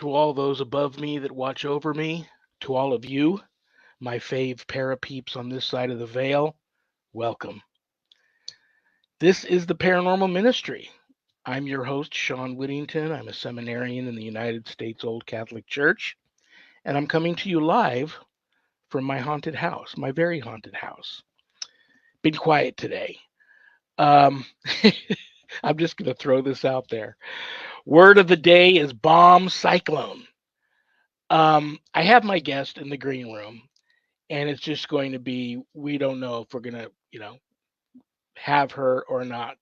to all those above me that watch over me, to all of you, my fave parapeeps on this side of the veil, welcome. This is the Paranormal Ministry. I'm your host, Shawn Whittington. I'm a seminarian in the United States Old Catholic Church, and I'm coming to you live from my haunted house, my very haunted house. Been quiet today. Um, I'm just going to throw this out there. Word of the day is Bomb Cyclone. I have my guest in the green room, and it's just going to be, we don't know if we're going to, have her or not.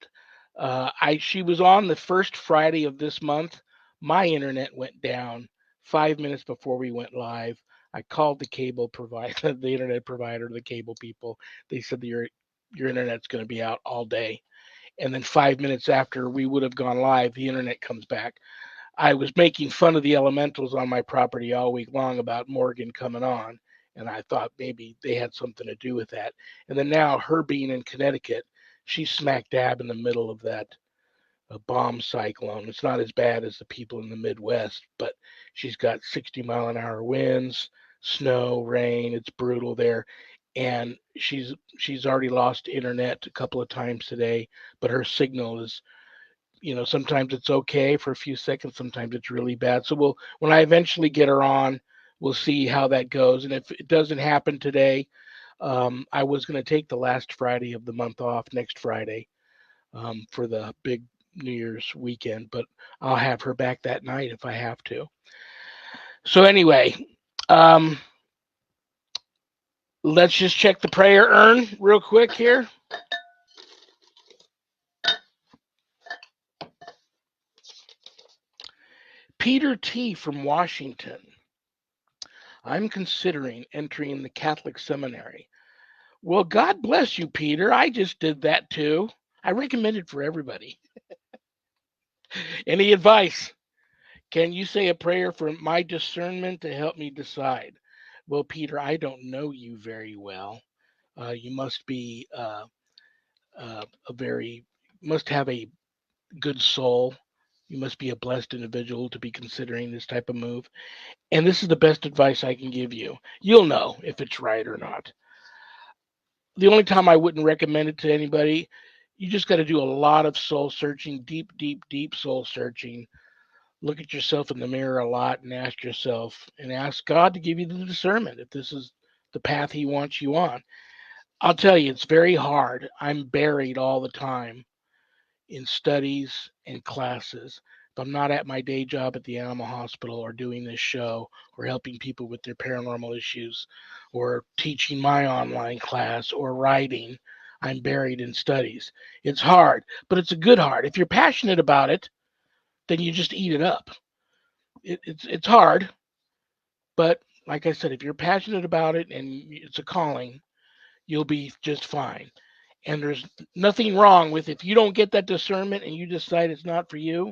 She was on the first Friday of this month. My internet went down 5 minutes before we went live. I called the cable provider, the internet provider, the cable people. They said that your internet's going to be out all day. And then 5 minutes after we would have gone live, the internet comes back. I was making fun of the elementals on my property all week long about Morgan coming on, and I thought maybe they had something to do with that. And then now, her being in Connecticut, she's smack dab in the middle of that bomb cyclone. It's not as bad as the people in the Midwest, but she's got 60-mile-an-hour winds, snow, rain. It's brutal there, and she's already lost internet a couple of times today. But her signal is, sometimes it's okay for a few seconds, sometimes it's really bad. So when I eventually get her on, we'll see how that goes. And if it doesn't happen today, I was going to take the last Friday of the month off next Friday for the big New Year's weekend, but I'll have her back that night if I have to. So anyway, um, let's just check the prayer urn real quick here. Peter T. from Washington. I'm considering entering the Catholic seminary. Well, God bless you, Peter. I just did that too. I recommend it for everybody. Any advice? Can you say a prayer for my discernment to help me decide? Well, Peter, I don't know you very well. You must be must have a good soul. You must be a blessed individual to be considering this type of move. And this is the best advice I can give you. You'll know if it's right or not. The only time I wouldn't recommend it to anybody, you just got to do a lot of soul searching, deep, deep, deep soul searching. Look at yourself in the mirror a lot and ask God to give you the discernment if this is the path He wants you on. I'll tell you, it's very hard. I'm buried all the time in studies and classes. If I'm not at my day job at the animal hospital or doing this show or helping people with their paranormal issues or teaching my online class or writing, I'm buried in studies. It's hard, but it's a good hard. If you're passionate about it, then you just eat it up. It's hard, but like I said, if you're passionate about it and it's a calling, you'll be just fine. And there's nothing wrong with if you don't get that discernment and you decide it's not for you,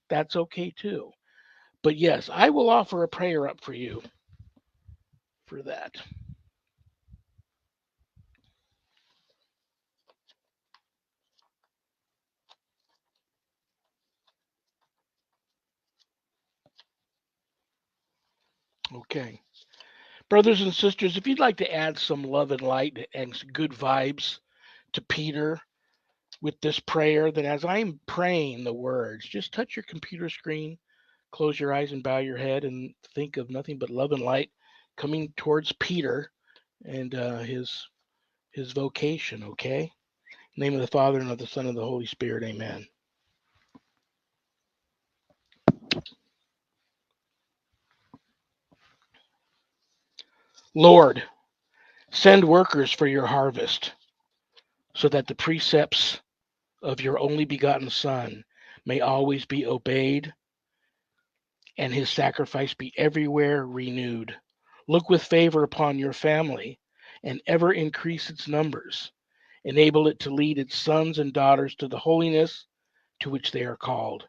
that's okay too. But yes, I will offer a prayer up for you for that. Okay. Brothers and sisters, if you'd like to add some love and light and good vibes to Peter with this prayer, then as I'm praying the words, just touch your computer screen, close your eyes and bow your head and think of nothing but love and light coming towards Peter and his vocation, okay? In the name of the Father, and of the Son, and of the Holy Spirit, amen. Lord, send workers for your harvest, so that the precepts of your only begotten Son may always be obeyed, and his sacrifice be everywhere renewed. Look with favor upon your family, and ever increase its numbers. Enable it to lead its sons and daughters to the holiness to which they are called,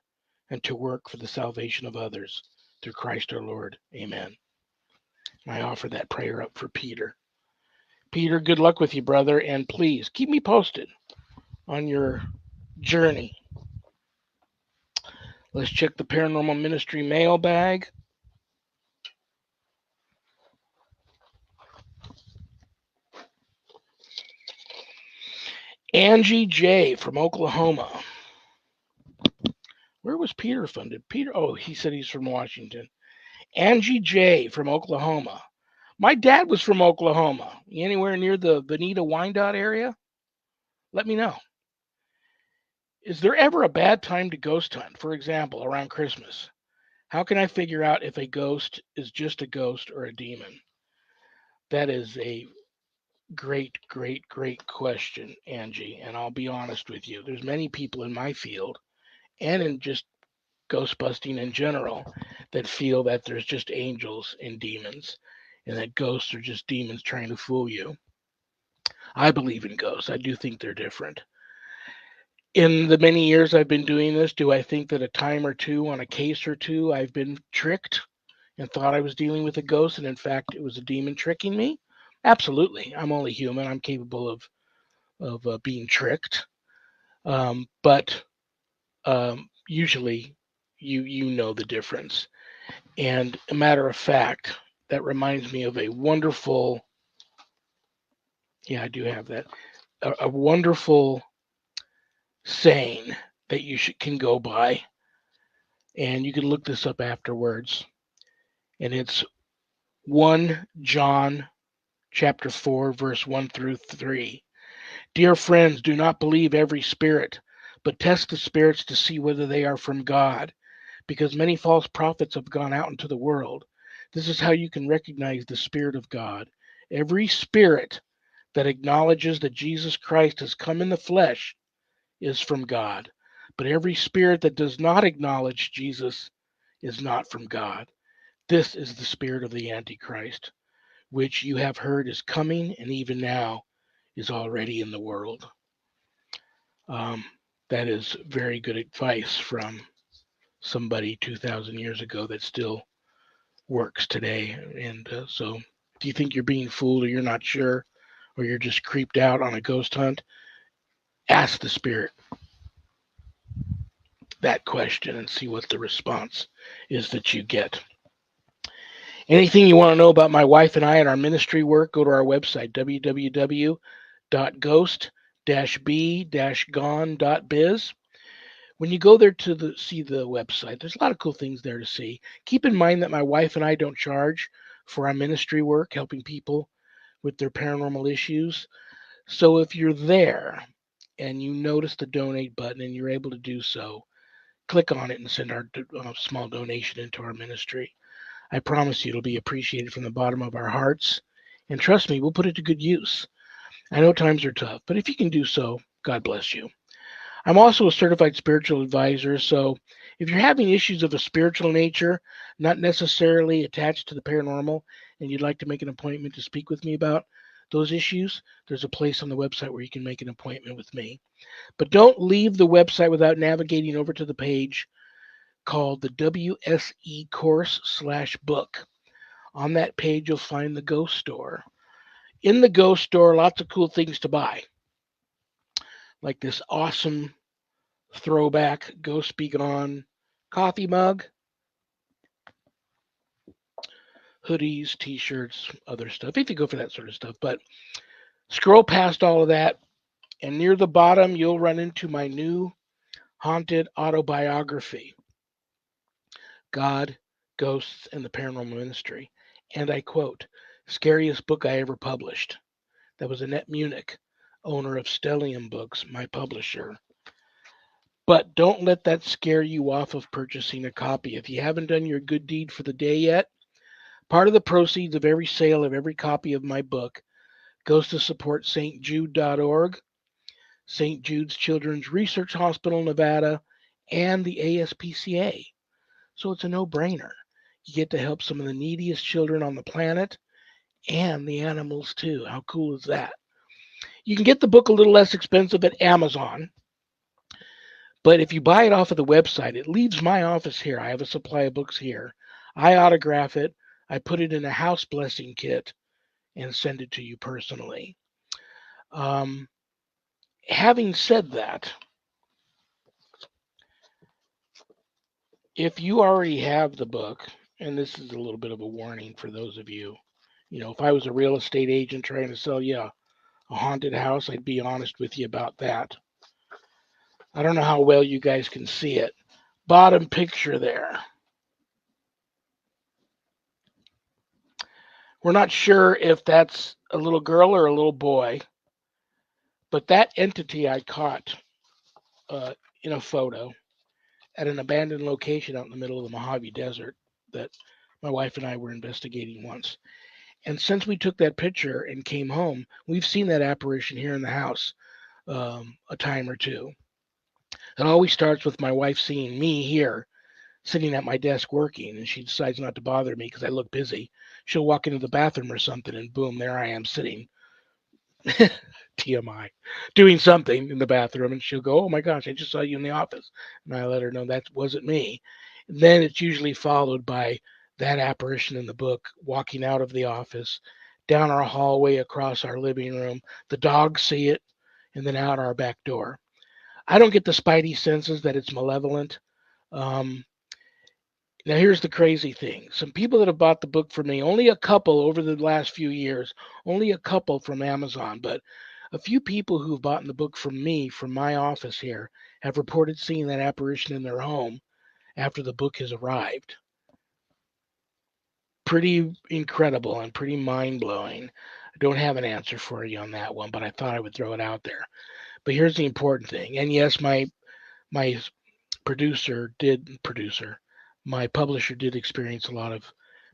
and to work for the salvation of others. Through Christ our Lord. Amen. I offer that prayer up for Peter. Peter, good luck with you, brother, and please keep me posted on your journey. Let's check the Paranormal Ministry mailbag. Angie J. from Oklahoma. Where was Peter funded? Peter, oh, he said he's from Washington. Angie J. from Oklahoma. My dad was from Oklahoma. Anywhere near the Bonita Wyandotte area? Let me know. Is there ever a bad time to ghost hunt? For example, around Christmas. How can I figure out if a ghost is just a ghost or a demon? That is a great, great, great question, Angie. And I'll be honest with you. There's many people in my field and in just ghost busting in general that feel that there's just angels and demons and that ghosts are just demons trying to fool you. I believe in ghosts. I do think they're different. In the many years I've been doing this, do I think that a time or two on a case or two I've been tricked and thought I was dealing with a ghost and in fact it was a demon tricking me? Absolutely. I'm only human. I'm capable of being tricked. But usually you know the difference. And a matter of fact, that reminds me of a wonderful, yeah, I do have that, a wonderful saying that can go by, and you can look this up afterwards. And it's 1 John chapter 4, verse 1 through 3. Dear friends, do not believe every spirit, but test the spirits to see whether they are from God, because many false prophets have gone out into the world. This is how you can recognize the Spirit of God. Every spirit that acknowledges that Jesus Christ has come in the flesh is from God. But every spirit that does not acknowledge Jesus is not from God. This is the spirit of the Antichrist, which you have heard is coming and even now is already in the world. Um, that is very good advice from somebody 2,000 years ago that still works today. And so if you think you're being fooled or you're not sure or you're just creeped out on a ghost hunt, ask the spirit that question and see what the response is that you get. Anything you want to know about my wife and I and our ministry work, go to our website, www.ghost-b-gone.biz. When you go there to see the website, there's a lot of cool things there to see. Keep in mind that my wife and I don't charge for our ministry work, helping people with their paranormal issues. So if you're there and you notice the donate button and you're able to do so, click on it and send our small donation into our ministry. I promise you it'll be appreciated from the bottom of our hearts. And trust me, we'll put it to good use. I know times are tough, but if you can do so, God bless you. I'm also a certified spiritual advisor, so if you're having issues of a spiritual nature, not necessarily attached to the paranormal, and you'd like to make an appointment to speak with me about those issues, there's a place on the website where you can make an appointment with me. But don't leave the website without navigating over to the page called the WSE course/book. On that page, you'll find the Ghost Store. In the Ghost Store, lots of cool things to buy, like this awesome throwback Ghost Be Gone coffee mug, hoodies, t-shirts, other stuff, if you go for that sort of stuff. But scroll past all of that, and near the bottom, you'll run into my new haunted autobiography, God, Ghosts, and the Paranormal Ministry. And I quote, scariest book I ever published. That was Annette Munich, owner of Stellium Books, my publisher. But don't let that scare you off of purchasing a copy. If you haven't done your good deed for the day yet, part of the proceeds of every sale of every copy of my book goes to support stjude.org, St. Jude's Children's Research Hospital, Nevada, and the ASPCA. So it's a no-brainer. You get to help some of the neediest children on the planet and the animals too. How cool is that? You can get the book a little less expensive at Amazon, but if you buy it off of the website, it leaves my office here. I have a supply of books here. I autograph it, I put it in a house blessing kit, and send it to you personally. Having said that, if you already have the book, and this is a little bit of a warning for those of you, if I was a real estate agent trying to sell you a haunted house. I'd be honest with you about that. I don't know how well you guys can see it. Bottom picture there. We're not sure if that's a little girl or a little boy, but that entity I caught in a photo at an abandoned location out in the middle of the Mojave Desert that my wife and I were investigating once. And since we took that picture and came home, we've seen that apparition here in the house a time or two. It always starts with my wife seeing me here sitting at my desk working, and she decides not to bother me because I look busy. She'll walk into the bathroom or something, and boom, there I am sitting, TMI, doing something in the bathroom, and she'll go, "Oh my gosh, I just saw you in the office," and I let her know that wasn't me. And then it's usually followed by that apparition in the book walking out of the office, down our hallway, across our living room. The dogs see it, and then out our back door. I don't get the spidey senses that it's malevolent. Um, Now, here's the crazy thing. Some people that have bought the book from me, only a couple over the last few years, only a couple from Amazon, but a few people who've bought the book from me, from my office here, have reported seeing that apparition in their home after the book has arrived. Pretty incredible and pretty mind blowing. I don't have an answer for you on that one, but I thought I would throw it out there. But here's the important thing. And yes, my producer, my publisher did experience a lot of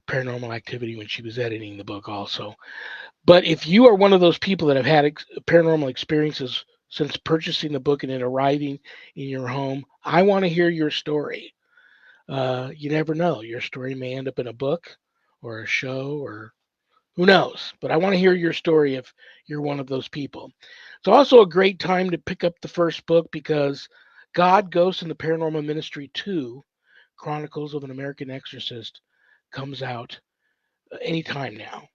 paranormal activity when she was editing the book also. But if you are one of those people that have had paranormal experiences since purchasing the book and it arriving in your home, I want to hear your story. You never know. Your story may end up in a book or a show or who knows? But I want to hear your story if you're one of those people. It's also a great time to pick up the first book because God, Ghosts, and the Paranormal Ministry 2, Chronicles of an American Exorcist, comes out anytime now.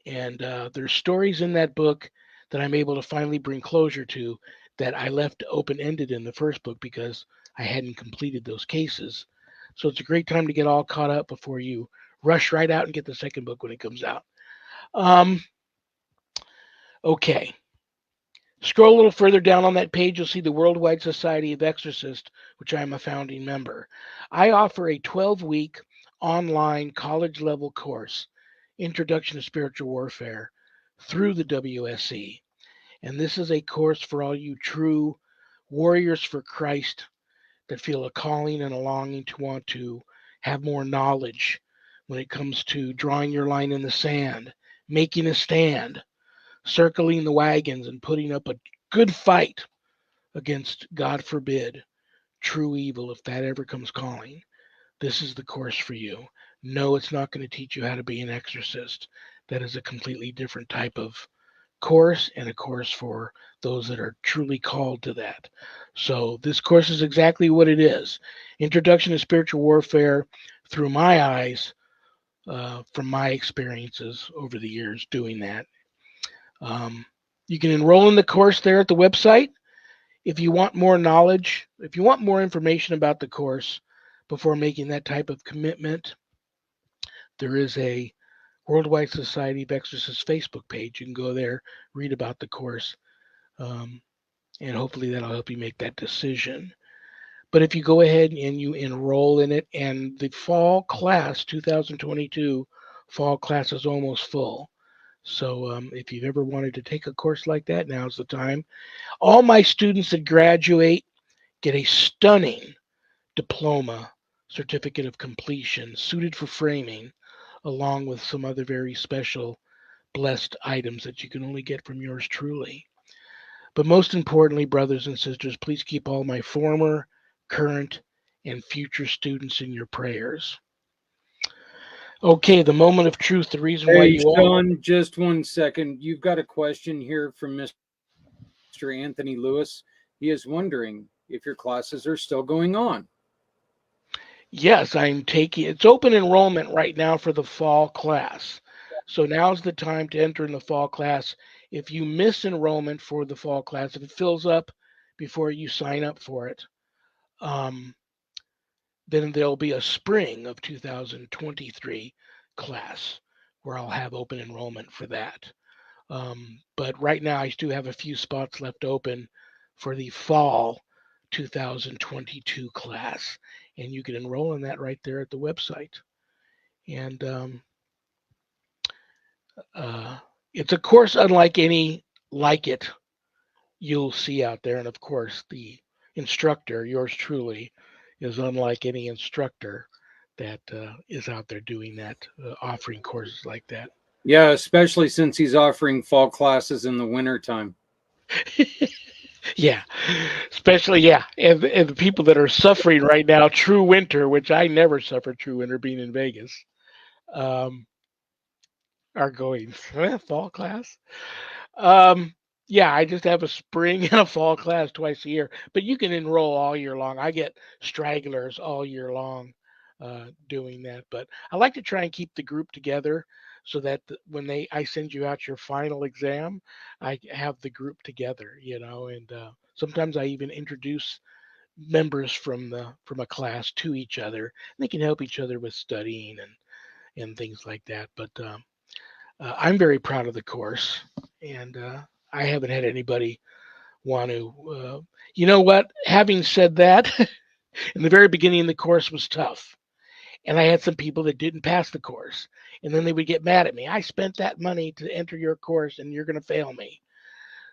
And there's stories in that book that I'm able to finally bring closure to that I left open ended in the first book because I hadn't completed those cases. So it's a great time to get all caught up before you rush right out and get the second book when it comes out. Um, okay. Scroll a little further down on that page, you'll see the Worldwide Society of Exorcists, which I'm a founding member. I offer a 12-week online college level course, Introduction to Spiritual Warfare, through the WSC. And this is a course for all you true warriors for Christ that feel a calling and a longing to want to have more knowledge when it comes to drawing your line in the sand, making a stand, circling the wagons, and putting up a good fight against, God forbid, true evil if that ever comes calling. This is the course for you. No, it's not going to teach you how to be an exorcist. That is a completely different type of course and a course for those that are truly called to that. So, this course is exactly what it is: Introduction to Spiritual Warfare through my eyes, from my experiences over the years doing that. Um, you can enroll in the course there at the website. If you want more knowledge, if you want more information about the course before making that type of commitment, there is a Worldwide Society of Exorcists Facebook page. You can go there, read about the course, um, and hopefully that'll help you make that decision. But if you go ahead and you enroll in it, and the fall class 2022 fall class is almost full. So if you've ever wanted to take a course like that, now's the time. All my students that graduate get a stunning diploma, certificate of completion, suited for framing, along with some other very special blessed items that you can only get from yours truly. But most importantly, brothers and sisters, please keep all my former, current, and future students in your prayers. Okay, the moment of truth, the reason why Hey, you all. Shawn, just 1 second. You've got a question here from Mr. Anthony Lewis. He is wondering if your classes are still going on. Yes, I'm taking it's open enrollment right now for the fall class. So now's the time to enter in the fall class. If you miss enrollment for the fall class, if it fills up before you sign up for it, um, then there'll be a spring of 2023 class where I'll have open enrollment for that. But right now, I do have a few spots left open for the fall 2022 class, and you can enroll in that right there at the website. And uh, it's a course unlike any like it you'll see out there. And of course, the instructor, yours truly, is unlike any instructor that is out there doing that, offering courses like that. Yeah, especially since he's offering fall classes in the wintertime. Yeah, especially and the people that are suffering right now, true winter, which I never suffered true winter being in Vegas, um, are going fall class. Um, yeah, I just have a spring and a fall class twice a year, but you can enroll all year long. I get stragglers all year long doing that, but I like to try and keep the group together so that when I send you out your final exam, I have the group together, and sometimes I even introduce members from a class to each other. And they can help each other with studying and things like that. But I'm very proud of the course, and I haven't had anybody want to. You know what? Having said that, in the very beginning, the course was tough, and I had some people that didn't pass the course, and then they would get mad at me. I spent that money to enter your course, and you're going to fail me.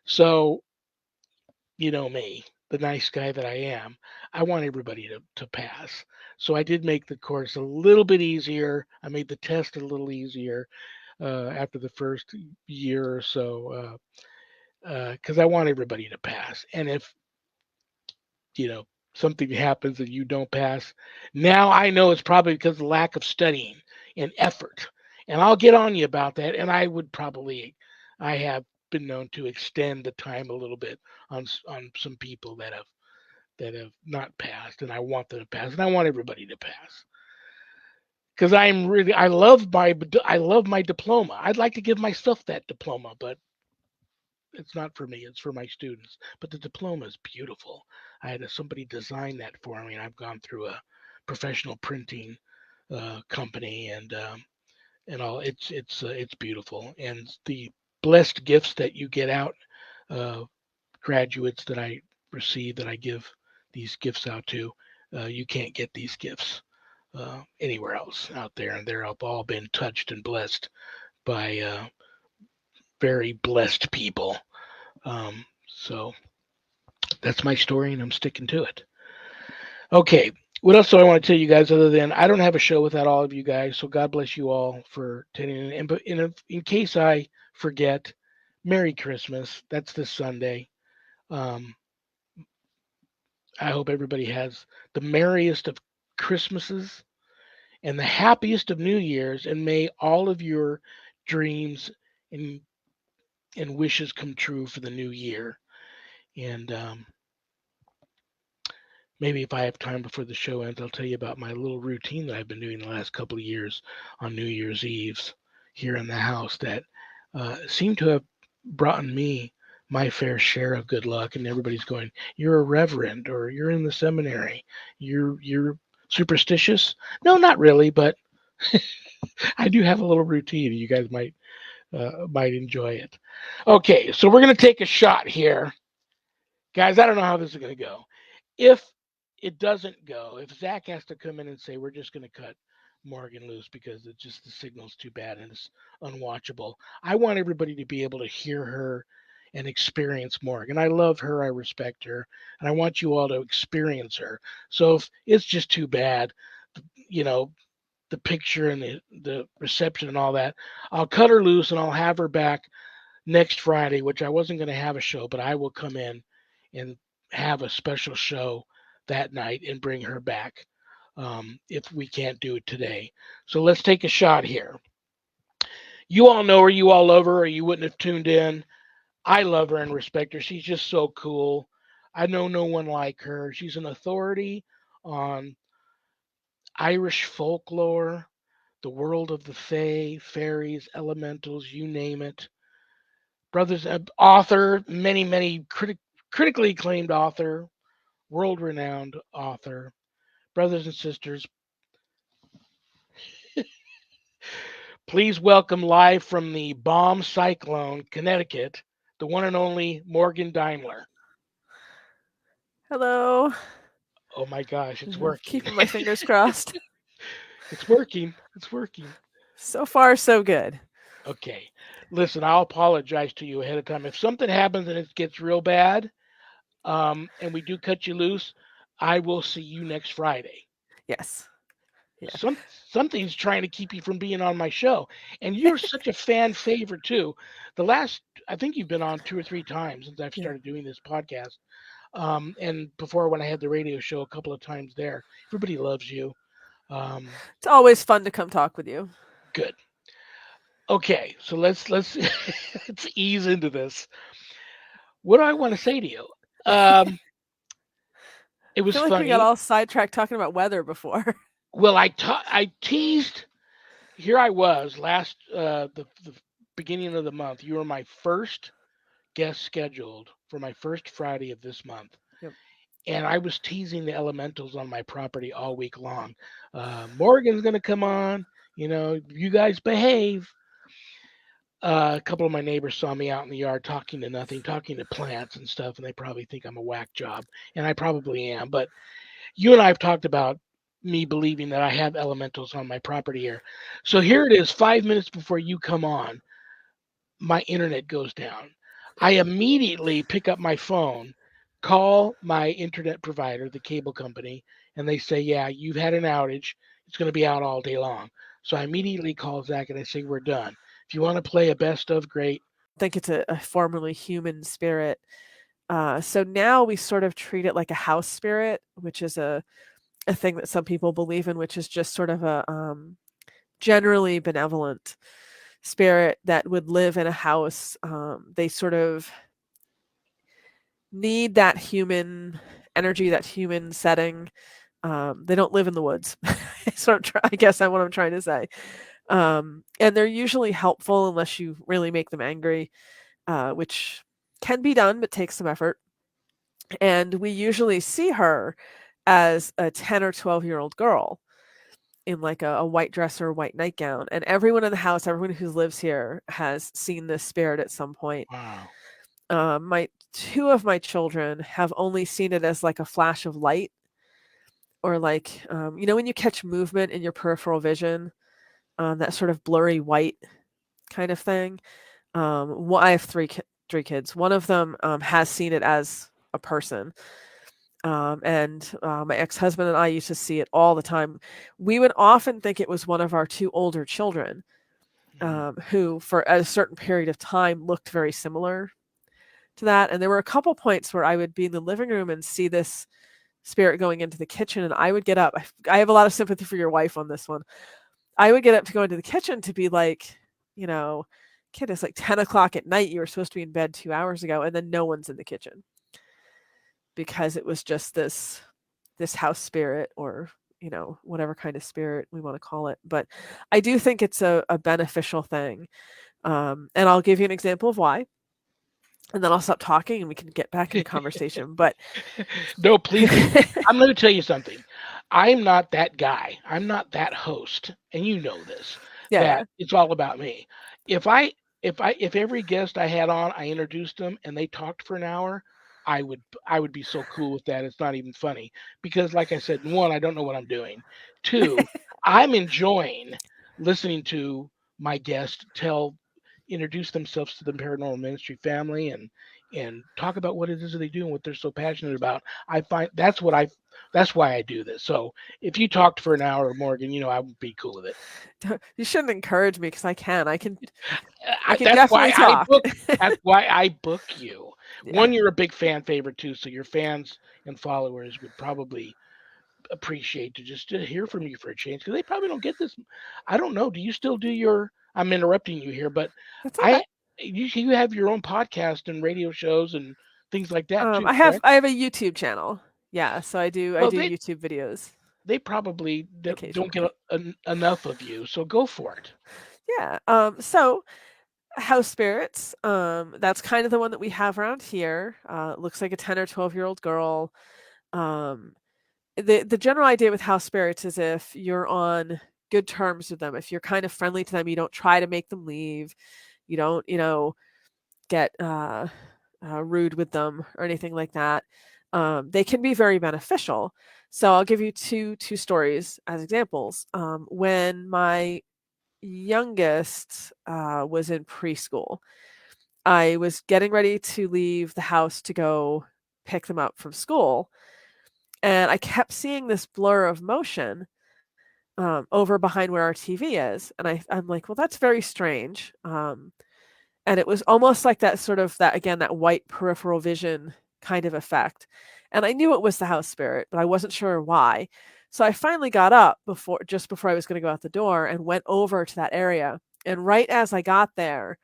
So, you know me, the nice guy that I am, I want everybody to pass. So I did make the course a little bit easier. I made the test a little easier after the first year or so, because I want everybody to pass. And if you know something happens and you don't pass, now I know it's probably because of lack of studying and effort. And I'll get on you about that. And I have been known to extend the time a little bit on some people that have not passed, and I want them to pass, and I want everybody to pass because I love my diploma. I'd like to give myself that diploma, but it's not for me. It's for my students. But the diploma is beautiful. I had somebody design that for me, and I've gone through a professional printing company and all. It's beautiful, and the blessed gifts that you get out, uh, graduates that I receive, that I give these gifts out to. You can't get these gifts anywhere else out there, and they're all been touched and blessed by very blessed people. So that's my story, and I'm sticking to it. Okay, what else do I want to tell you guys other than I don't have a show without all of you guys? So God bless you all for tuning in. And but in case I forget, Merry Christmas. That's this Sunday. Um, I hope everybody has the merriest of Christmases and the happiest of New Years, and may all of your dreams and and wishes come true for the new year. And maybe if I have time before the show ends, I'll tell you about my little routine that I've been doing the last couple of years on New Year's Eves here in the house that seem to have brought me my fair share of good luck. And everybody's going, "You're a reverend, or you're in the seminary. You're superstitious." No, not really, but I do have a little routine. You guys might enjoy it. Okay, so we're gonna take a shot here, guys. I don't know how this is gonna go. If it doesn't go, if Zach has to come in and say we're just going to cut Morgan loose because the signal's too bad and it's unwatchable, I want everybody to be able to hear her and experience Morgan. I love her, I respect her, and I want you all to experience her. So if it's just too bad, you know, the picture and the reception and all that, I'll cut her loose and I'll have her back next Friday, which I wasn't going to have a show, but I will come in and have a special show that night and bring her back if we can't do it today. So let's take a shot here. You all know her, you all love her, or you wouldn't have tuned in. I love her and respect her. She's just so cool. I know no one like her. She's an authority on Irish folklore, the world of the Fae, fairies, elementals, you name it. Brothers, author, many critically acclaimed author, world renowned author. Brothers and sisters, Please welcome live from the Bomb Cyclone, Connecticut, the one and only Morgan Daimler. Hello. Oh my gosh, it's working. Keeping my fingers crossed. It's working. It's working. So far, so good. Okay. Listen, I'll apologize to you ahead of time. If something happens and it gets real bad, and we do cut you loose, I will see you next Friday. Yes. Yeah. Something's trying to keep you from being on my show, and you're such a fan favorite too. I think you've been on 2 or 3 times since I've Yeah. started doing this podcast. And before when I had the radio show a couple of times there, everybody loves you. It's always fun to come talk with you. Good. Okay, so let's let's ease into this. What do I want to say to you? It I was feel like we got funny. all sidetracked talking about weather before. Well, I teased. Here I was the beginning of the month. You were my first guest scheduled for my first Friday of this month. Yep. And I was teasing the elementals on my property all week long. Morgan's going to come on. You guys behave. A couple of my neighbors saw me out in the yard talking to nothing, talking to plants and stuff, and they probably think I'm a whack job. And I probably am. But you and I have talked about me believing that I have elementals on my property here. So here it is, 5 minutes before you come on, my internet goes down. I immediately pick up my phone, call my internet provider, the cable company, and they say, yeah, you've had an outage. It's going to be out all day long. So I immediately call Zach and I say, we're done. If you want to play a best of, great. I think it's a formerly human spirit. So now we sort of treat it like a house spirit, which is a thing that some people believe in, which is just sort of a generally benevolent spirit that would live in a house. They sort of need that human energy, that human setting. They don't live in the woods. I guess that's what I'm trying to say. And they're usually helpful unless you really make them angry, which can be done but takes some effort. And we usually see her as a 10 or 12-year-old girl in like a white dress or a white nightgown. And everyone in the house, everyone who lives here has seen this spirit at some point. Wow. My two of my children have only seen it as like a flash of light, or like when you catch movement in your peripheral vision, that sort of blurry white kind of thing. I have three kids. One of them has seen it as a person. And my ex-husband and I used to see it all the time. We would often think it was one of our two older children, who for a certain period of time looked very similar to that. And there were a couple points where I would be in the living room and see this spirit going into the kitchen, and I would get up. I have a lot of sympathy for your wife on this one. I would get up to go into the kitchen to be like, kid, it's like 10 o'clock at night. You were supposed to be in bed 2 hours ago, and then no one's in the kitchen because it was just this house spirit, or whatever kind of spirit we want to call it. But I do think it's a beneficial thing, and I'll give you an example of why, and then I'll stop talking and we can get back into conversation. But no, please. I'm going to tell you something. I'm not that guy. I'm not that host, and you know this. Yeah. It's all about me. If every guest I had on, I introduced them and they talked for an hour, I would be so cool with that. It's not even funny because, like I said, one, I don't know what I'm doing. Two, I'm enjoying listening to my guest introduce themselves to the paranormal ministry family and talk about what it is that they do and what they're so passionate about. I find that's why I do this. So if you talked for an hour, Morgan, I would be cool with it. You shouldn't encourage me because I can that's definitely talk. That's why I book you. Yeah. One, you're a big fan favorite too, so your fans and followers would probably appreciate to hear from you for a change because they probably don't get this. I don't know. Do you still do your? I'm interrupting you here, but that's okay. You have your own podcast and radio shows and things like that too. I have a YouTube channel. Yeah, so I do YouTube videos. They probably don't get enough of you, so go for it. Yeah. So house spirits. That's kind of the one that we have around here. Looks like a 10 or 12-year-old girl. The general idea with house spirits is if you're on good terms with them, if you're kind of friendly to them, you don't try to make them leave, you don't, get rude with them or anything like that, they can be very beneficial. So I'll give you two stories as examples. When my youngest was in preschool, I was getting ready to leave the house to go pick them up from school, and I kept seeing this blur of motion over behind where our TV is, and I'm like, well, that's very strange. And it was almost like that sort of that white peripheral vision kind of effect. And I knew it was the house spirit, but I wasn't sure why. So I finally got up just before I was going to go out the door and went over to that area. And right as I got there,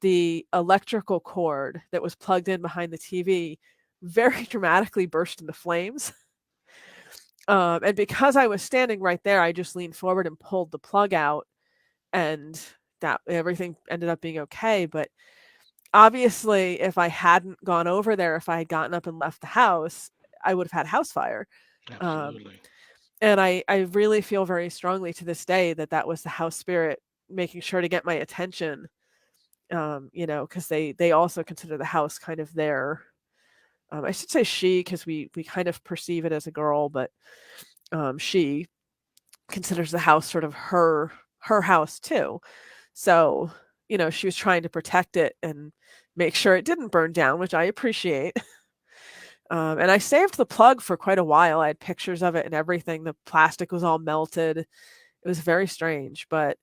the electrical cord that was plugged in behind the TV very dramatically burst into flames. And because I was standing right there, I just leaned forward and pulled the plug out, and that everything ended up being okay. But obviously, if I hadn't gone over there, if I had gotten up and left the house, I would have had house fire. Absolutely. And I really feel very strongly to this day that was the house spirit making sure to get my attention, because they also consider the house kind of their, I should say she, because we kind of perceive it as a girl, but she considers the house sort of her house too. So, she was trying to protect it and make sure it didn't burn down, which I appreciate. And I saved the plug for quite a while. I had pictures of it and everything. The plastic was all melted. It was very strange, but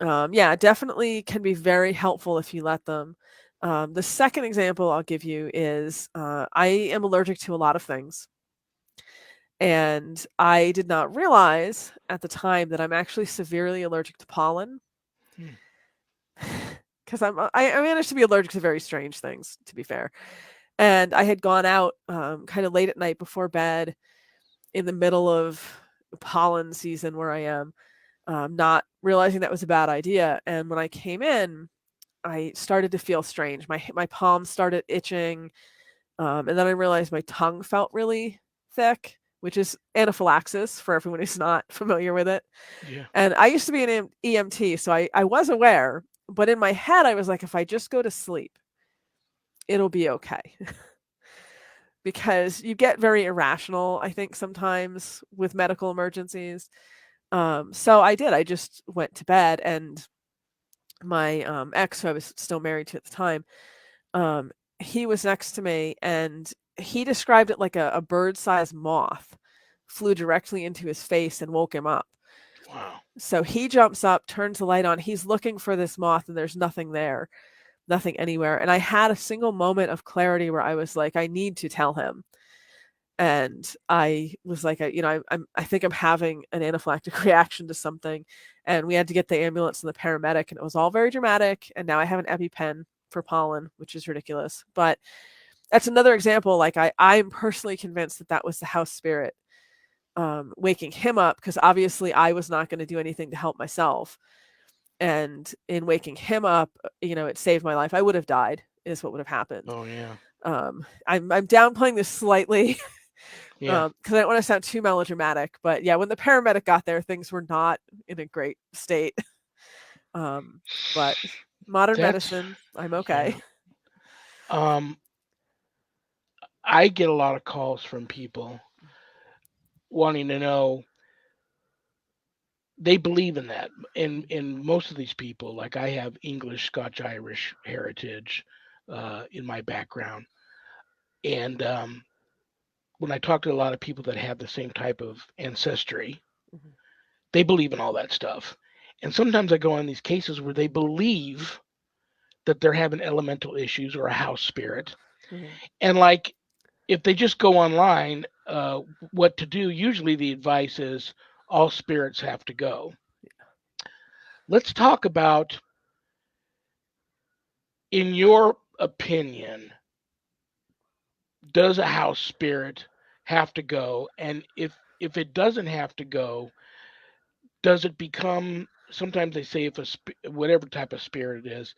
yeah, definitely can be very helpful if you let them. The second example I'll give you is I am allergic to a lot of things. And I did not realize at the time that I'm actually severely allergic to pollen. Because I managed to be allergic to very strange things, to be fair. And I had gone out kind of late at night before bed in the middle of pollen season where I am, not realizing that was a bad idea. And when I came in, I started to feel strange. My palms started itching. And then I realized my tongue felt really thick, which is anaphylaxis for everyone who's not familiar with it. Yeah. And I used to be an EMT, so I was aware. But in my head, I was like, if I just go to sleep, it'll be okay. Because you get very irrational, I think, sometimes with medical emergencies. So I did. I just went to bed, and my ex, who I was still married to at the time, he was next to me, and he described it like a bird-sized moth flew directly into his face and woke him up. Wow. So he jumps up, turns the light on. He's looking for this moth, and there's nothing there, nothing anywhere. And I had a single moment of clarity where I was like, I need to tell him. And I was like, I think I'm having an anaphylactic reaction to something. And we had to get the ambulance and the paramedic, and it was all very dramatic. And now I have an EpiPen for pollen, which is ridiculous. But that's another example. Like I'm personally convinced that was the house spirit waking him up, because obviously I was not going to do anything to help myself. And in waking him up, it saved my life. I would have died, is what would have happened. Oh yeah. I'm downplaying this slightly. Yeah. Because I don't want to sound too melodramatic, but yeah, when the paramedic got there, things were not in a great state. But modern medicine, I'm okay. Yeah. I get a lot of calls from people wanting to know. They believe in that, and most of these people, like I have English, Scotch, Irish heritage in my background, and when I talk to a lot of people that have the same type of ancestry, Mhm. they believe in all that stuff. And sometimes I go on these cases where they believe that they're having elemental issues or a house spirit. Mhm. And like, if they just go online, what to do, usually the advice is all spirits have to go. Let's talk about, in your opinion, does a house spirit have to go? And if it doesn't have to go, does it become, sometimes they say if whatever type of spirit it is,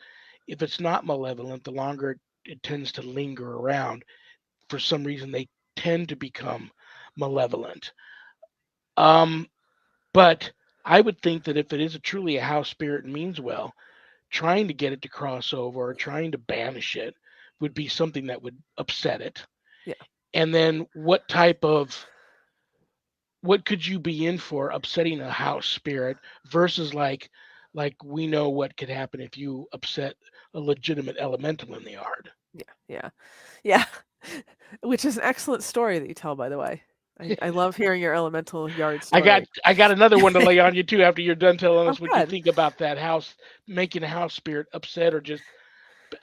if it's not malevolent, the longer it tends to linger around, for some reason they tend to become malevolent. But I would think that if it is truly a house spirit and means well, trying to get it to cross over or trying to banish it would be something that would upset it. Yeah. And then what could you be in for upsetting a house spirit versus like we know what could happen if you upset a legitimate elemental in the yard. Yeah. Yeah. Which is an excellent story that you tell, by the way. I love hearing your elemental yard story. I got another one to lay on you too after you're done telling Oh, us what you good. think about that house, making a house spirit upset or just.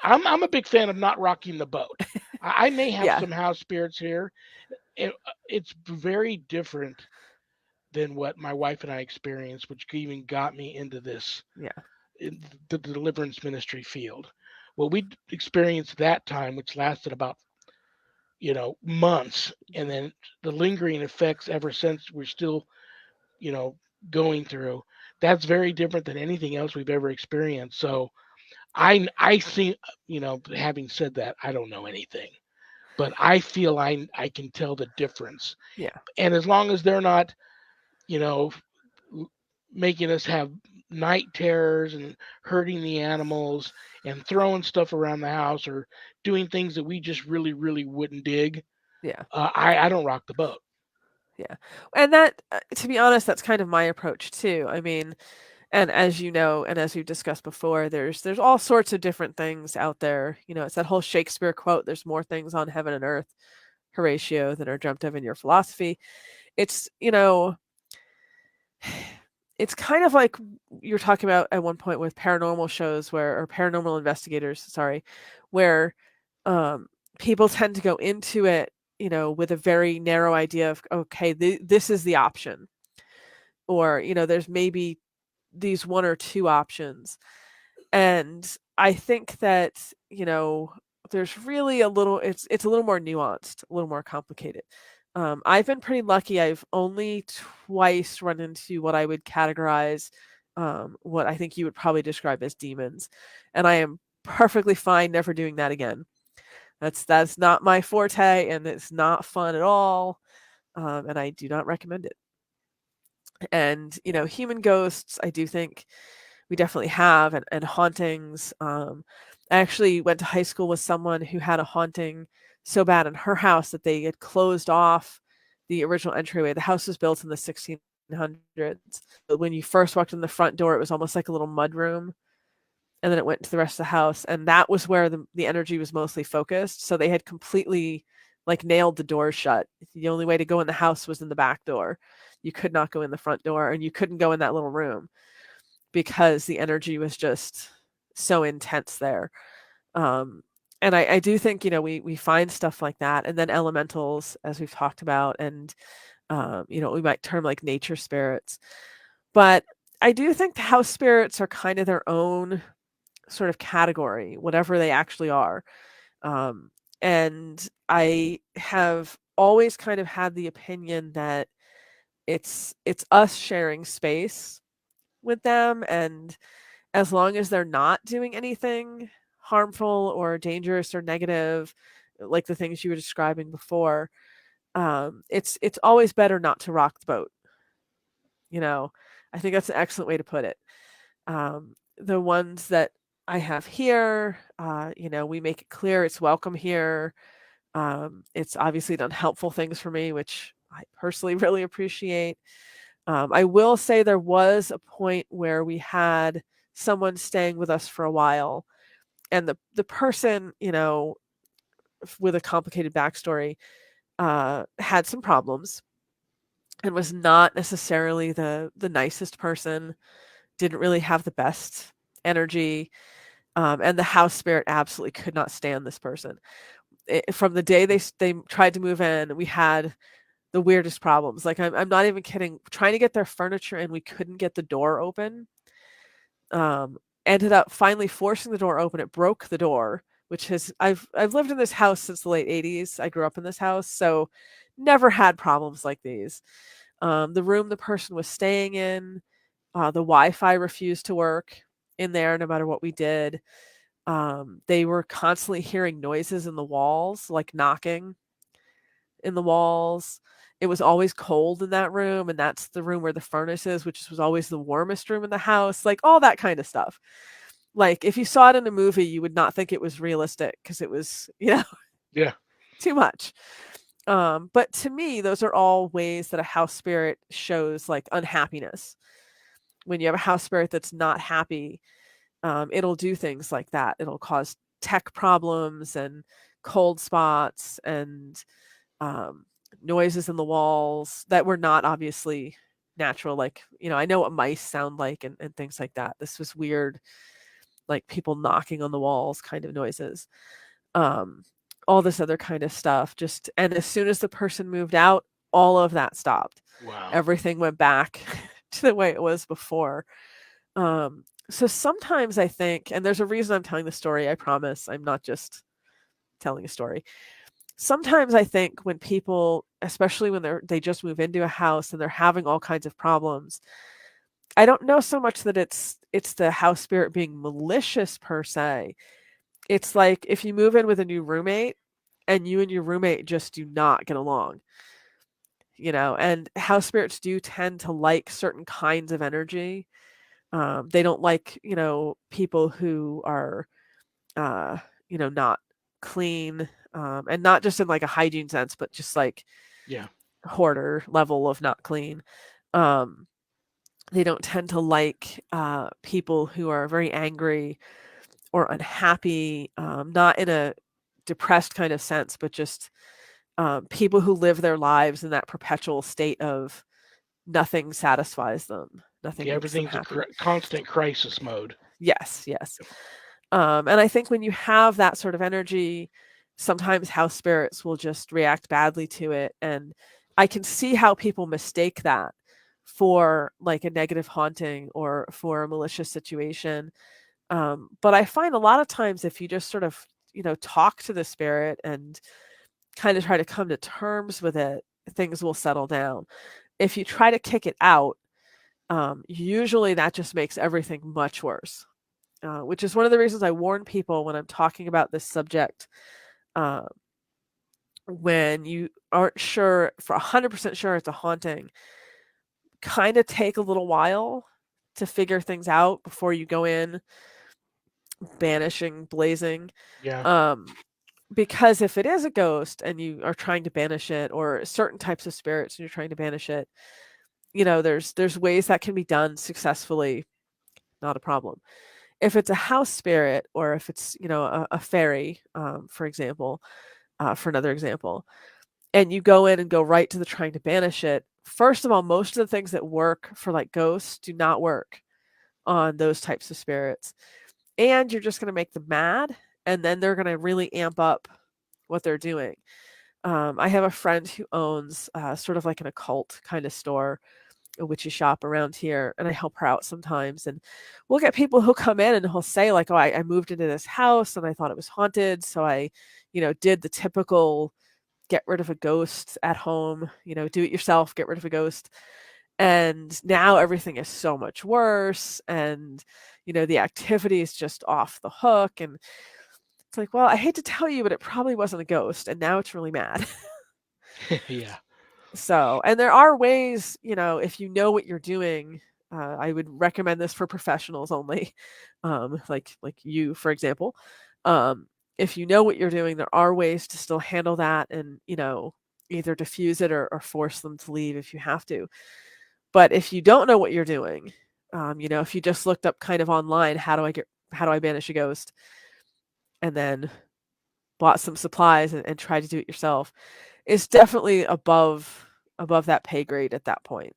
I'm a big fan of not rocking the boat. I may have Yeah. some house spirits here. It's very different than what my wife and I experienced, which even got me into this Yeah. in the deliverance ministry field. Well, we experienced that time, which lasted about months, and then the lingering effects ever since we're still you know going through. That's very different than anything else we've ever experienced. So I think having said that, I don't know anything, but I feel I can tell the difference. Yeah. And as long as they're not you know making us have night terrors and hurting the animals and throwing stuff around the house or doing things that we just really really wouldn't dig, Yeah. I don't rock the boat. Yeah. And that, to be honest, that's kind of my approach too. I mean, and as you know, and as we've discussed before, there's all sorts of different things out there. It's that whole Shakespeare quote, there's more things on heaven and earth, Horatio, than are dreamt of in your philosophy. It's, it's kind of like you were talking about at one point with paranormal shows or paranormal investigators, sorry, where people tend to go into it, with a very narrow idea of, okay, this is the option. Or, there's maybe these one or two options. And I think that, there's really it's a little more nuanced, a little more complicated. I've been pretty lucky. I've only twice run into what I would categorize, what I think you would probably describe as demons. And I am perfectly fine never doing that again. That's not my forte, and it's not fun at all. And I do not recommend it. And, human ghosts, I do think we definitely have, and hauntings. I actually went to high school with someone who had a haunting so bad in her house that they had closed off the original entryway. The house was built in the 1600s. But when you first walked in the front door, it was almost like a little mud room. And then it went to the rest of the house. And that was where the energy was mostly focused. So they had completely nailed the doors shut. The only way to go in the house was in the back door. You could not go in the front door, and you couldn't go in that little room because the energy was just so intense there. And I do think, we find stuff like that. And then elementals, as we've talked about, and, we might term like nature spirits. But I do think the house spirits are kind of their own sort of category, whatever they actually are. And I have always kind of had the opinion that it's us sharing space with them, and as long as they're not doing anything harmful or dangerous or negative, like the things you were describing before, it's always better not to rock the boat. I think that's an excellent way to put it. The ones that I have here, we make it clear it's welcome here. It's obviously done helpful things for me, which I personally really appreciate. I will say there was a point where we had someone staying with us for a while, and the person, with a complicated backstory, had some problems and was not necessarily the nicest person, didn't really have the best energy, and the house spirit absolutely could not stand this person. From the day they tried to move in, we had the weirdest problems. Like, I'm not even kidding. Trying to get their furniture in, we couldn't get the door open. Ended up finally forcing the door open. It broke the door, which I've lived in this house since the late 80s. I grew up in this house, so never had problems like these. The room the person was staying in, the Wi-Fi refused to work in there no matter what we did. They were constantly hearing noises in the walls, like knocking in the walls. it was always cold in that room, and that's the room where the furnace is, which was always the warmest room in the house, like all that kind of stuff. Like if you saw it in a movie, you would not think it was realistic because it was, Yeah. too much. But to me, those are all ways that a house spirit shows like unhappiness. When you have a house spirit that's not happy, it'll do things like that. It'll cause tech problems and cold spots and noises in the walls that were not obviously natural. Like, I know what mice sound like and things like that. This was weird, like people knocking on the walls kind of noises. All this other kind of stuff. And as soon as the person moved out, all of that stopped. Wow. Everything went back to the way it was before. So sometimes I think, and there's a reason I'm telling the story, I promise. I'm not just telling a story. Sometimes I think when people, especially when they just move into a house and they're having all kinds of problems, I don't know so much that it's the house spirit being malicious per se. It's like if you move in with a new roommate and you and your roommate just do not get along, and house spirits do tend to like certain kinds of energy. They don't like, people who are, not clean, and not just in like a hygiene sense, but just like Yeah. hoarder level of not clean. They don't tend to like people who are very angry or unhappy, not in a depressed kind of sense, but just people who live their lives in that perpetual state of nothing satisfies them. Nothing makes them Everything's happy. constant crisis mode. Yes. And I think when you have that sort of energy, sometimes house spirits will just react badly to it. And I can see how people mistake that for like a negative haunting or for a malicious situation. But I find a lot of times if you just sort of, talk to the spirit and kind of try to come to terms with it, things will settle down. If you try to kick it out, usually that just makes everything much worse. Which is one of the reasons I warn people when I'm talking about this subject. When you aren't sure, for 100% sure it's a haunting, kind of take a little while to figure things out before you go in banishing, blazing. Yeah. Because if it is a ghost and you are trying to banish it, or certain types of spirits and you're trying to banish it, there's ways that can be done successfully, not a problem. If it's a house spirit or if it's, a fairy, for example, for another example, and you go in and go right to the trying to banish it, first of all, most of the things that work for like ghosts do not work on those types of spirits. And you're just going to make them mad, and then they're going to really amp up what they're doing. I have a friend who owns sort of like an occult kind of store, a witchy shop around here, and I help her out sometimes. And we'll get people who come in and he'll say like, "Oh, I moved into this house and I thought it was haunted, so I, did the typical get rid of a ghost at home, do it yourself, get rid of a ghost. And now everything is so much worse, and the activity is just off the hook." And it's like, well, I hate to tell you, but it probably wasn't a ghost, and now it's really mad. Yeah. So, and there are ways, if you know what you're doing, I would recommend this for professionals only, like you, for example. If you know what you're doing, there are ways to still handle that and, either diffuse it or force them to leave if you have to. But if you don't know what you're doing, if you just looked up kind of online, how do I banish a ghost, and then bought some supplies and tried to do it yourself, it's definitely above that pay grade at that point,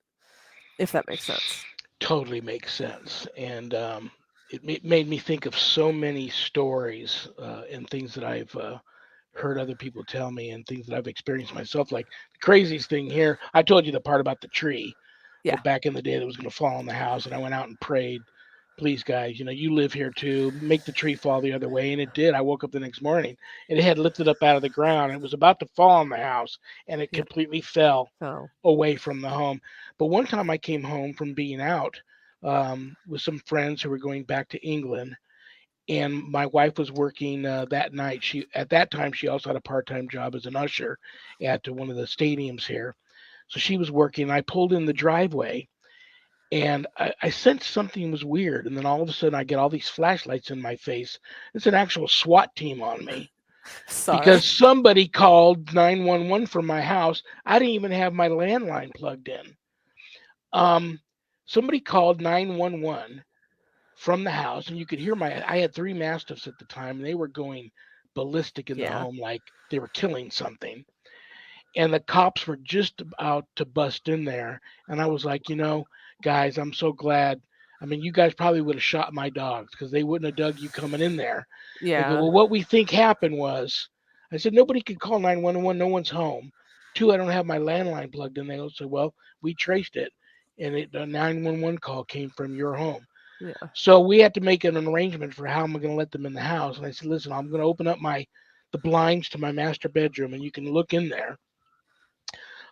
if that makes sense. Totally makes sense. And made me think of so many stories and things that I've heard other people tell me and things that I've experienced myself. Like the craziest thing here, I told you the part about the tree Yeah. that back in the day that was going to fall on the house, and I went out and prayed, please, guys, you live here too, make the tree fall the other way, and it did. I woke up the next morning, and it had lifted up out of the ground, and it was about to fall on the house, and it Yeah. completely fell So away from the home. But one time I came home from being out with some friends who were going back to England, and my wife was working that night. She at that time she also had a part-time job as an usher at one of the stadiums here. So she was working. I pulled in the driveway, and I sensed something was weird. And then all of a sudden, I get all these flashlights in my face. It's an actual SWAT team on me Sorry. because somebody called 911 from my house. I didn't even have my landline plugged in. Um, Somebody called 911 from the house, and you could hear I had 3 mastiffs at the time, and they were going ballistic in the Yeah. home like they were killing something. And the cops were just about to bust in there, and I was like, guys, I'm so glad. I mean, you guys probably would have shot my dogs because they wouldn't have dug you coming in there. They go, Yeah. well, what we think happened was, I said, nobody could call 911. No one's home. 2, I don't have my landline plugged in. They said, well, we traced it, and the 911 call came from your home. Yeah. So we had to make an arrangement for how I'm going to let them in the house. And I said, listen, I'm going to open up the blinds to my master bedroom, and you can look in there.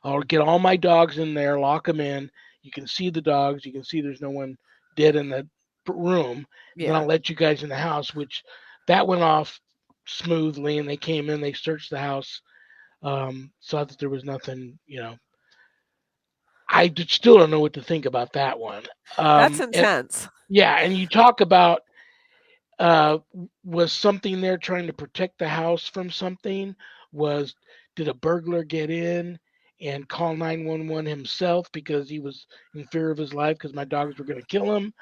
I'll get all my dogs in there, lock them in. You can see the dogs. You can see there's no one dead in the room. And then Yeah. I'll let you guys in the house, which that went off smoothly. And they came in, they searched the house, saw that there was nothing, I still don't know what to think about that one. That's And intense. yeah, and you talk about uh, was something there trying to protect the house from something? Did a burglar get in and call 911 himself because he was in fear of his life because my dogs were going to kill him?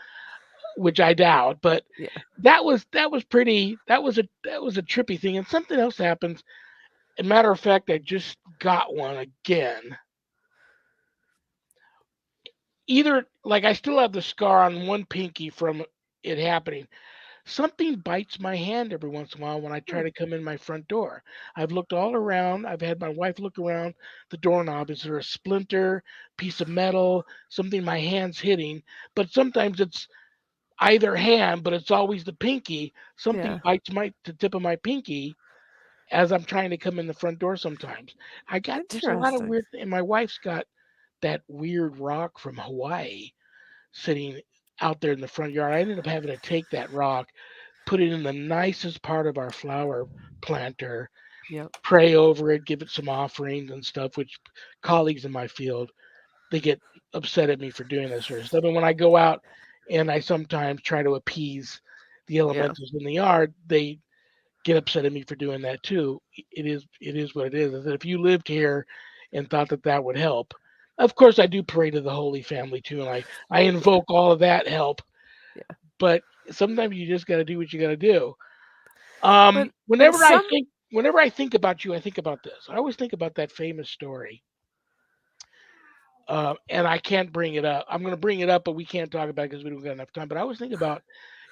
Which I doubt, but Yeah. that was pretty. That was a trippy thing. And something else happens. As a matter of fact, I just got one again. Either like I still have the scar on one pinky from it happening. Something bites my hand every once in a while when I try Hmm. to come in my front door. I've looked all around. I've had my wife look around the doorknob. Is there a splinter, piece of metal, something my hand's hitting? But sometimes it's either hand, but it's always the pinky. Something Yeah. bites the tip of my pinky as I'm trying to come in the front door sometimes. There's a lot of Interesting. weird, and my wife's got that weird rock from Hawaii sitting out there in the front yard. I ended up having to take that rock, put it in the nicest part of our flower planter, Yep. pray over it, give it some offerings and stuff, which colleagues in my field, they get upset at me for doing this sort of stuff. And when I go out and I sometimes try to appease the Yeah. elementals in the yard, they get upset at me for doing that too. It is what it is. I said, if you lived here and thought that that would help, of course I do pray to the Holy Family too, and I Yeah. invoke all of that help. Yeah. But sometimes you just got to do what you got to do. But in Whenever I some think whenever I think about you, I think about this. I always think about that famous story, and I can't bring it up. I'm going to bring it up, but we can't talk about it because we don't got enough time. But I always think about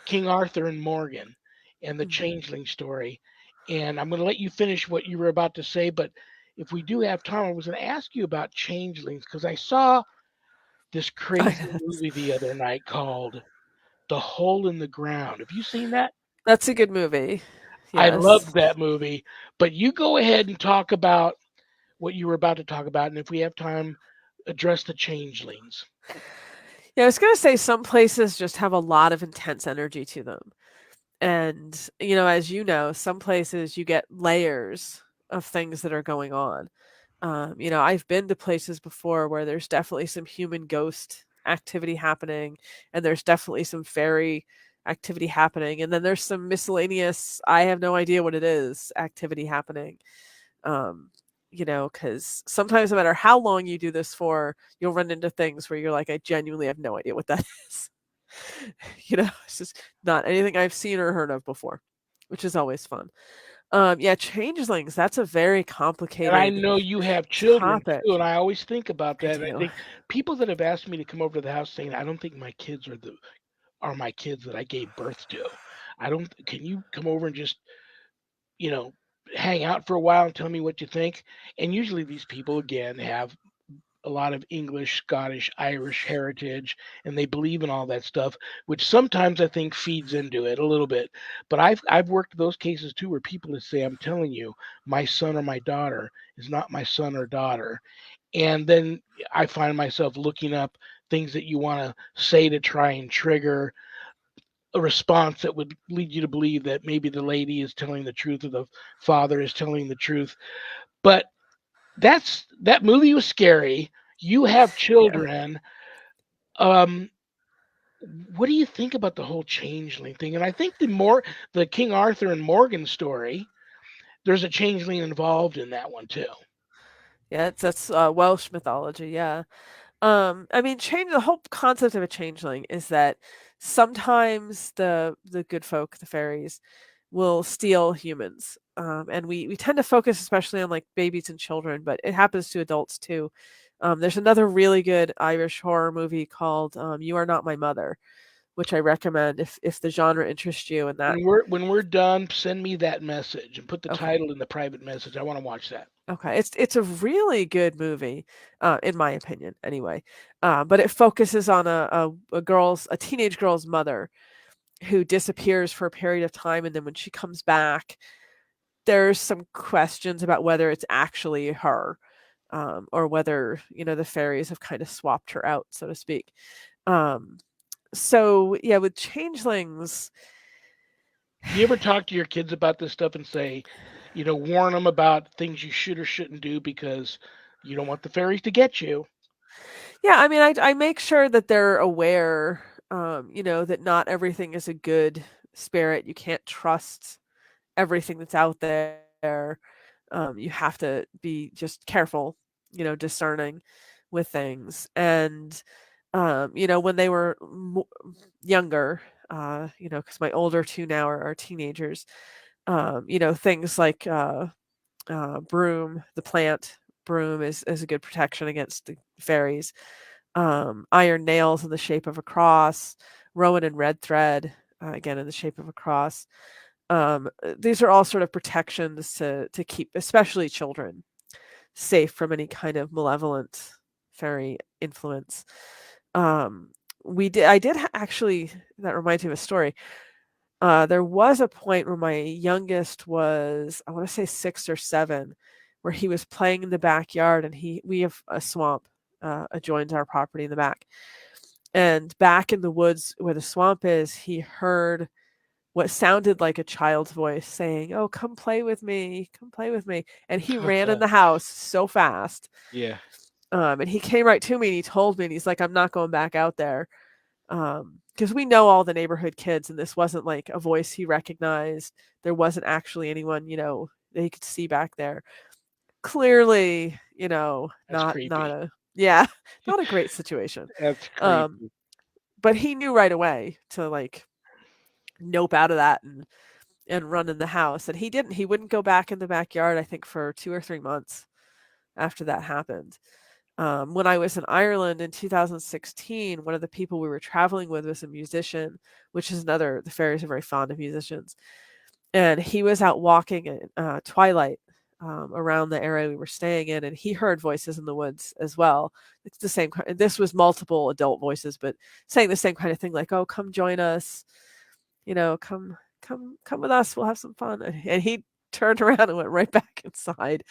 King Arthur and Morgan and the Mhm. Changeling story. And I'm going to let you finish what you were about to say, but if we do have time, I was going to ask you about Changelings because I saw this crazy Yes. movie the other night called The Hole in the Ground. Have you seen that? That's a good movie. I Yes. loved that movie. But you go ahead and talk about what you were about to talk about, and if we have time, address the Changelings. Yeah, I was gonna say some places just have a lot of intense energy to them. And, as you know, some places you get layers of things that are going on. I've been to places before where there's definitely some human ghost activity happening, and there's definitely some fairy activity happening, and then there's some miscellaneous, I have no idea what it is, activity happening. Um, because sometimes no matter how long you do this for, you'll run into things where you're like, I genuinely have no idea what that is. It's just not anything I've seen or heard of before, which is always fun. Yeah, changelings, that's a very And I complicated know you have children topic. too, and I always think about I that. And I do. think people that have asked me to come over to the house saying, I don't think my kids are my kids that I gave birth to. I don't. Can you come over and just you know hang out for a while and tell me what you think? And usually these people again have a lot of English, Scottish, Irish heritage, and they believe in all that stuff, which sometimes I think feeds into it a little bit. But I've worked those cases too where people that say, I'm telling you, my son or my daughter is not my son or daughter. And then I find myself looking up things that you want to say to try and trigger a response that would lead you to believe that maybe the lady is telling the truth or the father is telling the truth. But that movie was scary. You have Yeah. children. Um, what do you think about the whole changeling thing? And I think the King Arthur and Morgan story, there's a changeling involved in that one too. Yeah, that's Welsh mythology. Yeah. I mean, the whole concept of a changeling is that sometimes the good folk, the fairies, will steal humans. And we tend to focus especially on like babies and children, but it happens to adults too. There's another really good Irish horror movie called You Are Not My Mother, which I recommend if the genre interests you. And that, When we're done, send me that message and put the okay. title in the private message. I want to watch that. Okay, it's a really good movie, in my opinion, anyway. But it focuses on a teenage girl's mother who disappears for a period of time, and then when she comes back, there's some questions about whether it's actually her, or whether the fairies have kind of swapped her out, so to speak. Um, so yeah, with changelings, Do you ever talk to your kids about this stuff and say, warn them about things you should or shouldn't do because you don't want the fairies to get you? yeah, I mean, I make sure that they're aware, that not everything is a good spirit. You can't trust everything that's out there. You have to be just careful, discerning with things. And, when they were younger, because my older two now are teenagers, things like broom, the plant broom is a good protection against the fairies. Iron nails in the shape of a cross, rowan and red thread, again in the shape of a cross. These are all sort of protections to keep, especially children, safe from any kind of malevolent fairy influence. Um, I did actually. That reminds me of a story. There was a point where my youngest was, I want to say 6 or 7, where he was playing in the backyard, and we have a swamp adjoins our property in the back. And back in the woods where the swamp is, he heard what sounded like a child's voice saying, "Oh, come play with me, come play with me." And he ran in the house so fast. Yeah, And he came right to me and he told me, and he's like, "I'm not going back out there." Because we know all the neighborhood kids, and this wasn't like a voice he recognized. There wasn't actually anyone, that he could see back there. Clearly, that's not creepy. a yeah, not a great situation. That's Um, creepy. but he knew right away to like nope out of that and run in the house. And he didn't. He wouldn't go back in the backyard, I think, for 2 or 3 months after that happened. When I was in Ireland in 2016, one of the people we were traveling with was a musician, which is the fairies are very fond of musicians. And he was out walking at twilight, around the area we were staying in, and he heard voices in the woods as well. It's the same. This was multiple adult voices, but saying the same kind of thing, like, "Oh, come join us, come with us. We'll have some fun." And he turned around and went right back inside,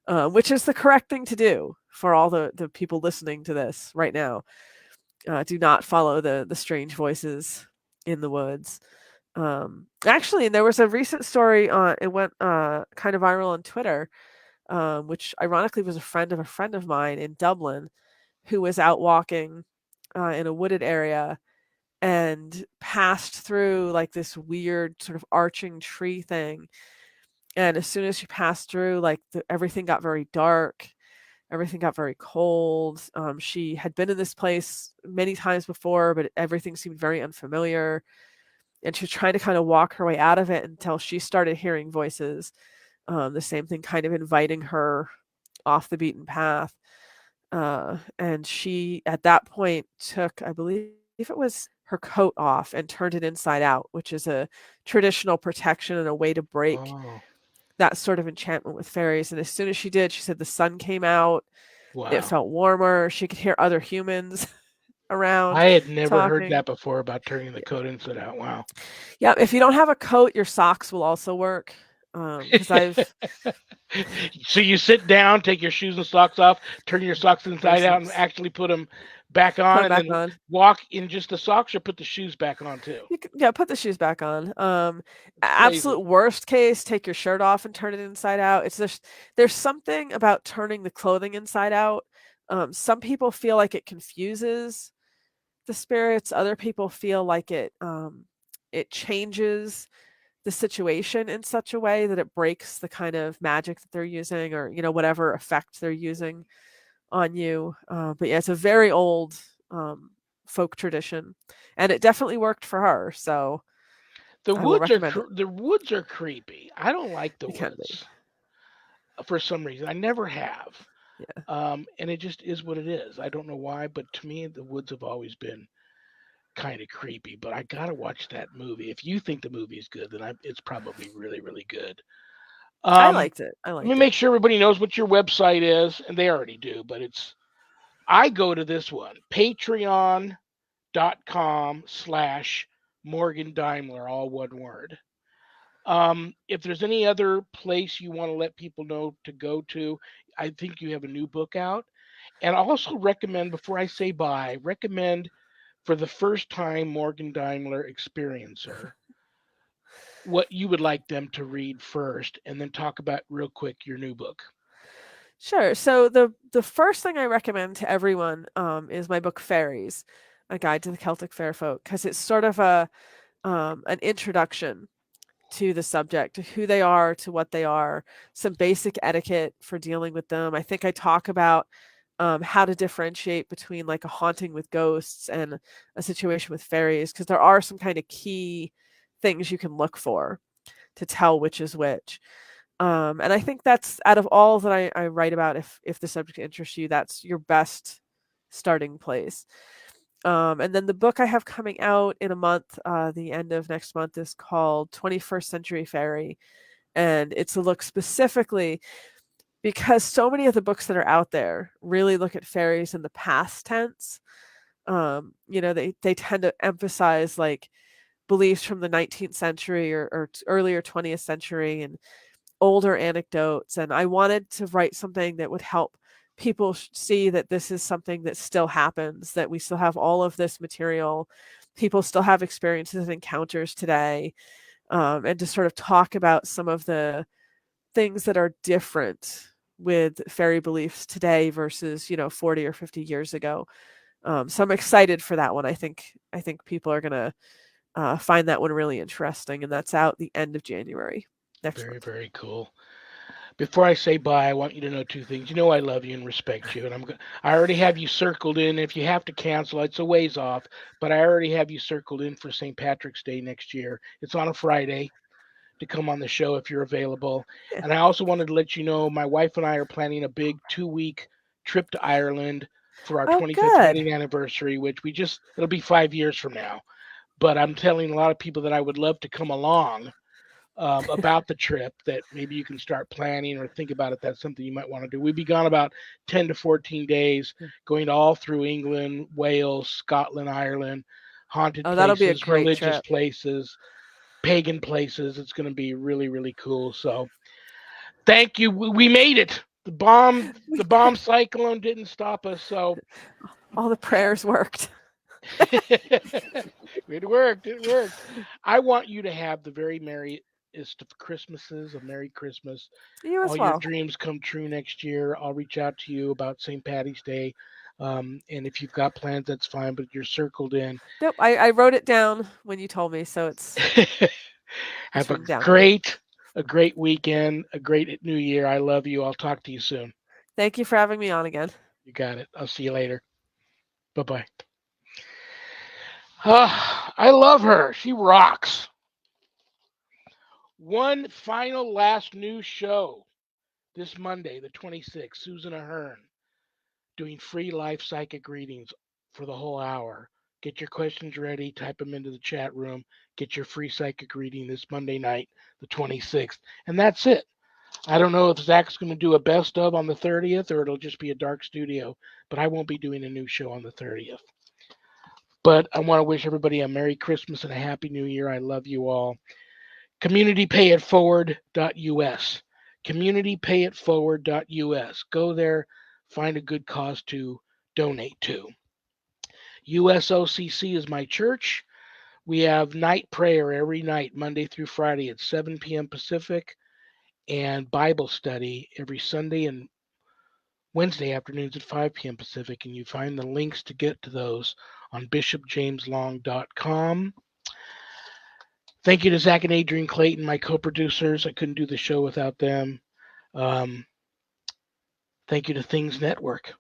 which is the correct thing to do for all the people listening to this right now. Do not follow the strange voices in the woods. Actually, and there was a recent story on it went kind of viral on Twitter, which ironically was a friend of mine in Dublin who was out walking in a wooded area and passed through like this weird sort of arching tree thing. And as soon as she passed through, like everything got very dark, everything got very cold. She had been in this place many times before, but everything seemed very unfamiliar. And she was trying to kind of walk her way out of it until she started hearing voices. The same thing kind of inviting her off the beaten path. And she, at that point, took, I believe it was her coat off and turned it inside out, which is a traditional protection and a way to break Oh, that sort of enchantment with fairies. And as soon as she did, she said the sun came out. It wow. felt warmer. She could hear other humans around I had never heard talking. that before about turning the code inside out. Wow. Yeah, if you don't have a coat, your socks will also work. Because I've So you sit down, take your shoes and socks off, turn your socks inside out, and bracelets. actually put them back Put on, them and back then on. walk in just the socks, or put the shoes back on too. Yeah, put the shoes back on. It's Absolute crazy. worst case, take your shirt off and turn it inside out. It's just there's something about turning the clothing inside out Some people feel like it confuses the spirits. Other people feel like it changes the situation in such a way that it breaks the kind of magic that they're using, or whatever effect they're using on you. But yeah, it's a very old folk tradition, and it definitely worked for her. So The I will woods are recommend it. the woods are creepy. I don't like the It can be. woods for some reason. I never have. Yeah. And it just is what it is. I don't know why, but to me, the woods have always been kind of creepy. But I gotta watch that movie. If you think the movie is good, then it's probably really, really good. I Um, liked it. I Let me liked it. make sure everybody knows what your website is, and they already do. But I go to this one, patreon.com/Morgan Daimler, all one word. If there's any other place you want to let people know to go to, I think you have a new book out. And I also recommend, before I say bye, recommend for the first time Morgan Daimler experiencer what you would like them to read first, and then talk about real quick your new book. Sure. So the first thing I recommend to everyone is my book Fairies, A Guide to the Celtic Fair Folk, because it's sort of an introduction to the subject, to who they are, to what they are, some basic etiquette for dealing with them. I think I talk about how to differentiate between like a haunting with ghosts and a situation with fairies, because there are some kind of key things you can look for to tell which is which. And I think that's, out of all that I write about, if the subject interests you, that's your best starting place. And then the book I have coming out in a month, the end of next month, is called 21st Century Fairy. And it's a look specifically, because so many of the books that are out there really look at fairies in the past tense. They tend to emphasize like beliefs from the 19th century or earlier 20th century and older anecdotes. And I wanted to write something that would help people see that this is something that still happens, that we still have all of this material. People still have experiences and encounters today. And to sort of talk about some of the things that are different with fairy beliefs today versus 40 or 50 years ago. So I'm excited for that one. I think people are gonna find that one really interesting, and that's out the end of January next Very, month. very cool. Before I say bye, I want you to know two things. You know I love you and respect you, and I already have you circled in. If you have to cancel, it's a ways off, but I already have you circled in for St. Patrick's Day next year. It's on a Friday to come on the show if you're available. Yeah. And I also wanted to let you know my wife and I are planning a big 2-week trip to Ireland for our Oh, 25th good. wedding anniversary, which it'll be 5 years from now. But I'm telling a lot of people that I would love to come along about the trip, that maybe you can start planning or think about it. That's something you might want to do. We'd be gone about 10 to 14 days, going all through England, Wales, Scotland, Ireland, haunted Oh, that'll be a places, great religious trip. places, pagan places. It's going to be really, really cool. So thank you. We made it. We The did. bomb cyclone didn't stop us. So All the prayers worked. it worked. It worked. I want you to have the very merriest of Christmases, a Merry Christmas. You All as your well. dreams come true next year. I'll reach out to you about St. Patty's Day. And if you've got plans, that's fine, but you're circled in. Nope, I wrote it down when you told me, so it's Have written down here. a great weekend, a great new year. I love you. I'll talk to you soon. Thank you for having me on again. You got it. I'll see you later. Bye bye. I love her. She rocks. One final last news show this Monday, the 26th. Susan Ahern doing free live psychic readings for the whole hour. Get your questions ready, type them into the chat room. Get your free psychic reading this Monday night, the 26th. And that's it. I don't know if Zach's going to do a best of on the 30th or it'll just be a dark studio, but I won't be doing a new show on the 30th. But I want to wish everybody a Merry Christmas and a Happy New Year. I love you all. CommunityPayItForward.us. CommunityPayItForward.us. Go there, find a good cause to donate to. USOCC is my church. We have night prayer every night, Monday through Friday at 7 p.m. Pacific, and Bible study every Sunday and Wednesday afternoons at 5 p.m. Pacific, and you find the links to get to those on bishopjameslong.com. Thank you to Zach and Adrian Clayton, my co-producers. I couldn't do the show without them. Thank you to Things Network.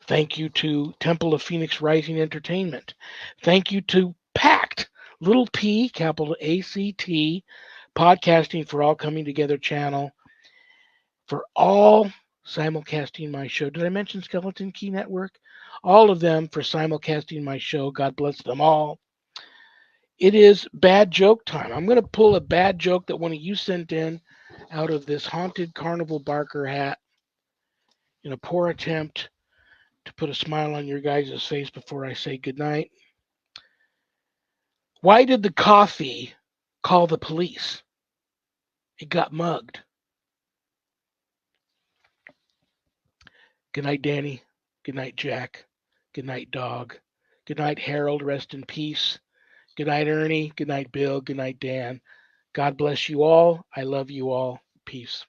Thank you to Temple of Phoenix Rising Entertainment. Thank you to PACT, little P, capital ACT, Podcasting for All Coming Together channel, for all simulcasting my show. Did I mention Skeleton Key Network? All of them for simulcasting my show. God bless them all. It is bad joke time. I'm going to pull a bad joke that one of you sent in out of this haunted carnival barker hat in a poor attempt to put a smile on your guys' face before I say goodnight. Why did the coffee call the police? It got mugged. Good night, Danny. Good night, Jack. Good night, Dog. Good night, Harold. Rest in peace. Good night, Ernie. Good night, Bill. Good night, Dan. God bless you all. I love you all. Peace.